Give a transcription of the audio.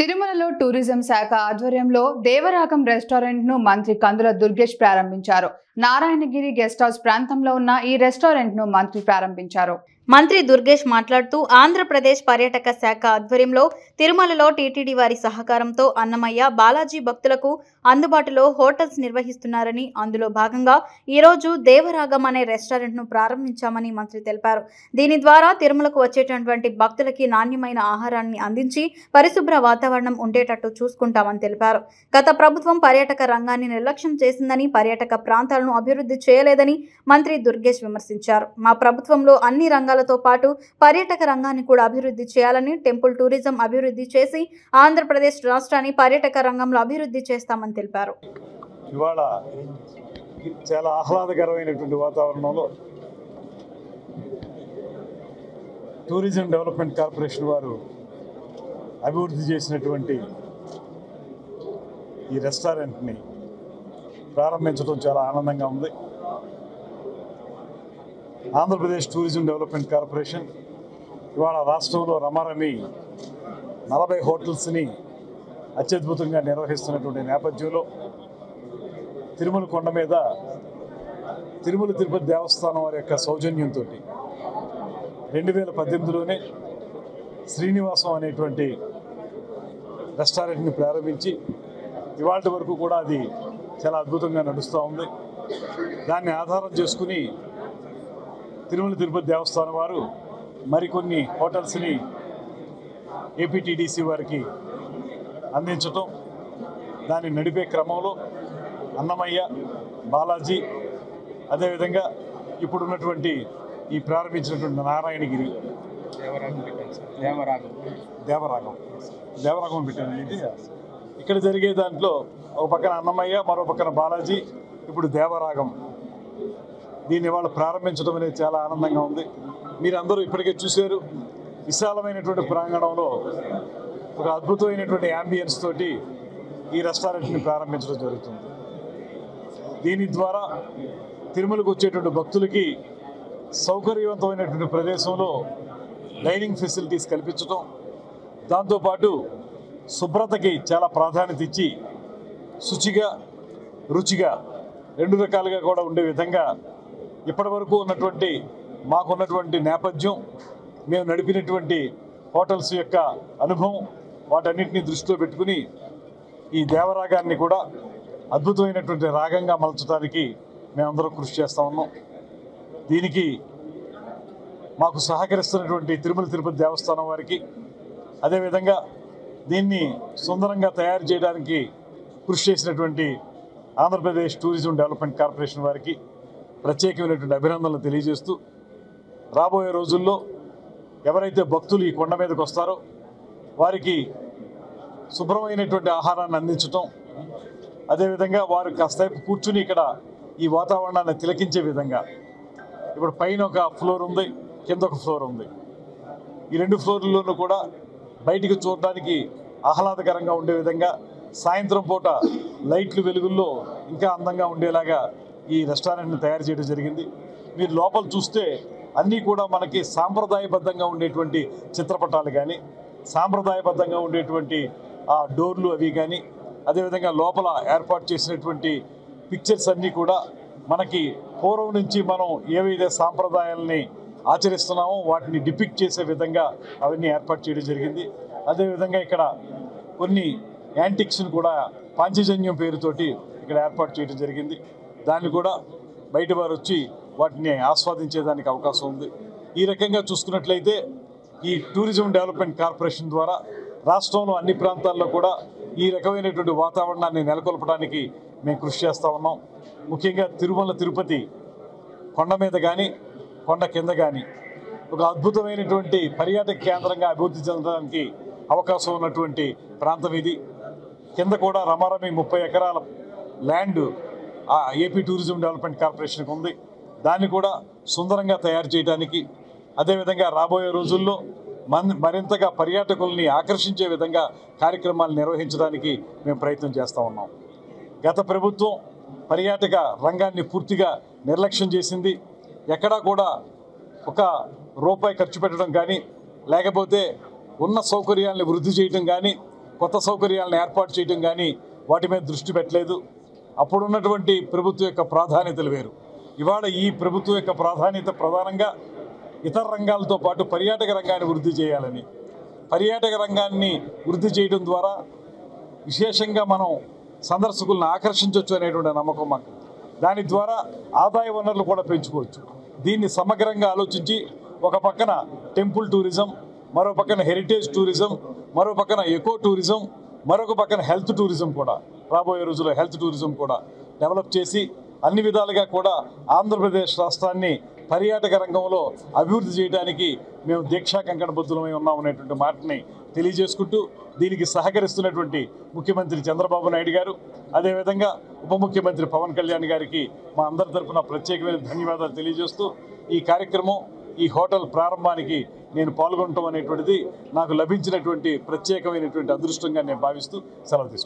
తిరుమలలో టూరిజం శాఖ ఆధ్వర్యంలో దేవరాగం రెస్టారెంట్ ను మంత్రి కందుల దుర్గేష్ ప్రారంభించారు. నారాయణగిరి గెస్ట్ హౌస్ ప్రాంతంలో ఉన్న ఈ రెస్టారెంట్ ను మంత్రి ప్రారంభించారు. మంత్రి దుర్గేష్ మాట్లాడుతూ ఆంధ్రప్రదేశ్ పర్యాటక శాఖ ఆధ్వర్యంలో తిరుమలలో టీటీడీ వారి సహకారంతో అన్నమయ్య బాలాజీ భక్తులకు అందుబాటులో హోటల్స్ నిర్వహిస్తున్నారని, అందులో భాగంగా ఈరోజు దేవరాగం అనే రెస్టారెంట్ను ప్రారంభించామని మంత్రి తెలిపారు. దీని ద్వారా తిరుమలకు వచ్చేటటువంటి భక్తులకి నాణ్యమైన ఆహారాన్ని అందించి పరిశుభ్ర వాతావరణం ఉండేటట్టు చూసుకుంటామని తెలిపారు. గత ప్రభుత్వం పర్యాటక రంగాన్ని నిర్లక్ష్యం చేసిందని, పర్యాటక ప్రాంతాలను అభివృద్ధి చేయలేదని మంత్రి దుర్గేష్ విమర్శించారు. మా ప్రభుత్వంలో అన్ని రంగాలతో పాటు పర్యాటక రంగాన్ని కూడా అభివృద్ధి చేయాలని, టెంపుల్ టూరిజం అభివృద్ధి చేసి ఆంధ్రప్రదేశ్ రాష్ట్రాన్ని పర్యాటక రంగంలో అభివృద్ధి చేస్తామని తెలిపారు. ఇవాళ చాలా ఆహ్లాదకరమైనటువంటి వాతావరణంలో టూరిజం డెవలప్మెంట్ కార్పొరేషన్ వారు అభివృద్ధి చేసినటువంటి ఈ రెస్టారెంట్ని ప్రారంభించడం చాలా ఆనందంగా ఉంది. ఆంధ్రప్రదేశ్ టూరిజం డెవలప్మెంట్ కార్పొరేషన్ ఇవాళ రాష్ట్రంలో రమారమి 40 హోటల్స్ని అత్యద్భుతంగా నిర్వహిస్తున్నటువంటి నేపథ్యంలో తిరుమల కొండ మీద తిరుమల తిరుపతి దేవస్థానం వారి యొక్క సౌజన్యంతో 2018లోనే శ్రీనివాసం అనేటువంటి రెస్టారెంట్ని ప్రారంభించి ఇవాళ వరకు కూడా అది చాలా అద్భుతంగా నడుస్తూ ఉంది. దాన్ని ఆధారం చేసుకుని తిరుమల తిరుపతి దేవస్థానం వారు మరికొన్ని హోటల్స్ని ఏపీటీడీసీ వారికి అందించటం, దాన్ని నడిపే క్రమంలో అన్నమయ్య, బాలాజీ, అదేవిధంగా ఇప్పుడున్నటువంటి ఈ ప్రారంభించినటువంటి నారాయణగిరి దేవరాగం పెట్టానండి. ఇక్కడ జరిగే దాంట్లో ఒక పక్కన అన్నమయ్య, మరో పక్కన బాలాజీ, ఇప్పుడు దేవరాగం, దీన్ని వాళ్ళు ప్రారంభించడం అనేది చాలా ఆనందంగా ఉంది. మీరందరూ ఇప్పటికే చూశారు, విశాలమైనటువంటి ప్రాంగణంలో ఒక అద్భుతమైనటువంటి యాంబియన్స్ తోటి ఈ రెస్టారెంట్ని ప్రారంభించడం జరుగుతుంది. దీని ద్వారా తిరుమలకు వచ్చేటువంటి భక్తులకి సౌకర్యవంతమైనటువంటి ప్రదేశంలో డైనింగ్ ఫెసిలిటీస్ కల్పించడం, దాంతోపాటు శుభ్రతకి చాలా ప్రాధాన్యత ఇచ్చి శుచిగా, రుచిగా 2 రకాలుగా కూడా ఉండే విధంగా ఇప్పటి వరకు ఉన్నటువంటి మాకున్నటువంటి నేపథ్యం, మేము నడిపినటువంటి హోటల్స్ యొక్క అనుభవం, వాటన్నిటిని దృష్టిలో పెట్టుకుని ఈ దేవరాగాన్ని కూడా అద్భుతమైనటువంటి రాగంగా మలచడానికి మేమందరం కృషి చేస్తూ ఉన్నాం. దీనికి మాకు సహకరిస్తున్నటువంటి తిరుమల తిరుపతి దేవస్థానం వారికి, అదేవిధంగా దీన్ని సుందరంగా తయారు చేయడానికి కృషి చేసినటువంటి ఆంధ్రప్రదేశ్ టూరిజం డెవలప్మెంట్ కార్పొరేషన్ వారికి ప్రత్యేకమైనటువంటి అభినందనలు తెలియజేస్తూ, రాబోయే రోజుల్లో ఎవరైతే భక్తులు ఈ కొండ మీదకి వస్తారో వారికి శుభ్రమైనటువంటి ఆహారాన్ని అందించటం, అదేవిధంగా వారు కాసేపు కూర్చుని ఇక్కడ ఈ వాతావరణాన్ని తిలకించే విధంగా, ఇప్పుడు పైన ఒక ఫ్లోర్ ఉంది, కింద ఒక ఫ్లోర్ ఉంది. ఈ 2 ఫ్లోర్లలోనూ కూడా బయటికి చూడడానికి ఆహ్లాదకరంగా ఉండే విధంగా సాయంత్రం పూట లైట్లు వెలుగుల్లో ఇంకా అందంగా ఉండేలాగా ఈ రెస్టారెంట్ని తయారు చేయడం జరిగింది. మీరు లోపల చూస్తే అన్నీ కూడా మనకి సాంప్రదాయబద్ధంగా ఉండేటువంటి చిత్రపటాలు కానీ, సాంప్రదాయబద్ధంగా ఉండేటువంటి ఆ డోర్లు అవి కానీ, అదేవిధంగా లోపల ఏర్పాటు చేసినటువంటి పిక్చర్స్ అన్నీ కూడా మనకి పూర్వం నుంచి మనం ఏవైతే సాంప్రదాయాలని ఆచరిస్తున్నామో వాటిని డిపిక్ట్ చేసే విధంగా అవన్నీ ఏర్పాటు చేయడం జరిగింది. అదేవిధంగా ఇక్కడ కొన్ని యాంటిక్స్ని కూడా పాంచజన్యం పేరుతోటి ఇక్కడ ఏర్పాటు చేయడం జరిగింది. దాన్ని కూడా బయట వారు వచ్చి వాటిని ఆస్వాదించేదానికి అవకాశం ఉంది. ఈ రకంగా చూసుకున్నట్లయితే ఈ టూరిజం డెవలప్మెంట్ కార్పొరేషన్ ద్వారా రాష్ట్రంలో అన్ని ప్రాంతాల్లో కూడా ఈ రకమైనటువంటి వాతావరణాన్ని నెలకొల్పడానికి మేము కృషి చేస్తూ ఉన్నాం. ముఖ్యంగా తిరుమల తిరుపతి కొండ మీద కానీ, కొండ కింద కానీ ఒక అద్భుతమైనటువంటి పర్యాటక కేంద్రంగా అభివృద్ధి చెందడానికి అవకాశం ఉన్నటువంటి ప్రాంతం ఇది. కింద కూడా రమారమి 30 ఎకరాల ల్యాండ్ ఏపీ టూరిజం డెవలప్మెంట్ కార్పొరేషన్కి ఉంది. దాన్ని కూడా సుందరంగా తయారు చేయడానికి, అదేవిధంగా రాబోయే రోజుల్లో మరింతగా పర్యాటకుల్ని ఆకర్షించే విధంగా కార్యక్రమాలు నిర్వహించడానికి మేము ప్రయత్నం చేస్తూ ఉన్నాం. గత ప్రభుత్వం పర్యాటక రంగాన్ని పూర్తిగా నిర్లక్ష్యం చేసింది. ఎక్కడా కూడా ఒక రూపాయి ఖర్చు పెట్టడం కానీ, లేకపోతే ఉన్న సౌకర్యాలను వృద్ధి చేయడం కానీ, కొత్త సౌకర్యాలను ఏర్పాటు చేయడం కానీ వాటి మీద దృష్టి పెట్టలేదు. అప్పుడున్నటువంటి ప్రభుత్వం యొక్క ప్రాధాన్యతలు వేరు. ఇవాళ ఈ ప్రభుత్వం యొక్క ప్రాధాన్యత ప్రధానంగా ఇతర రంగాలతో పాటు పర్యాటక రంగాన్ని వృద్ధి చేయాలని, పర్యాటక రంగాన్ని వృద్ధి చేయడం ద్వారా విశేషంగా మనం సందర్శకులను ఆకర్షించవచ్చు అనేటువంటి నమ్మకం మాకు. దాని ద్వారా ఆదాయ వనరులు కూడా పెంచుకోవచ్చు. దీన్ని సమగ్రంగా ఆలోచించి ఒక పక్కన టెంపుల్ టూరిజం, మరో పక్కన హెరిటేజ్ టూరిజం, మరో పక్కన ఎకో టూరిజం, మరొక పక్కన హెల్త్ టూరిజం కూడా రాబోయే రోజుల్లో హెల్త్ టూరిజం కూడా డెవలప్ చేసి అన్ని విధాలుగా కూడా ఆంధ్రప్రదేశ్ రాష్ట్రాన్ని పర్యాటక రంగంలో అభివృద్ధి చేయడానికి మేము దీక్షా కంకణబద్ధులమై ఉన్నామనేటువంటి మాటని తెలియజేసుకుంటూ దీనికి సహకరిస్తున్నటువంటి ముఖ్యమంత్రి చంద్రబాబు నాయుడు గారు, అదేవిధంగా ఉప ముఖ్యమంత్రి పవన్ కళ్యాణ్ గారికి మా అందరి తరఫున ప్రత్యేకమైన ధన్యవాదాలు తెలియజేస్తూ ఈ కార్యక్రమం, ఈ హోటల్ ప్రారంభానికి నేను పాల్గొనడం అనేటువంటిది నాకు లభించినటువంటి ప్రత్యేకమైనటువంటి అదృష్టంగా నేను భావిస్తూ సెలవు తీసుకుంటాను.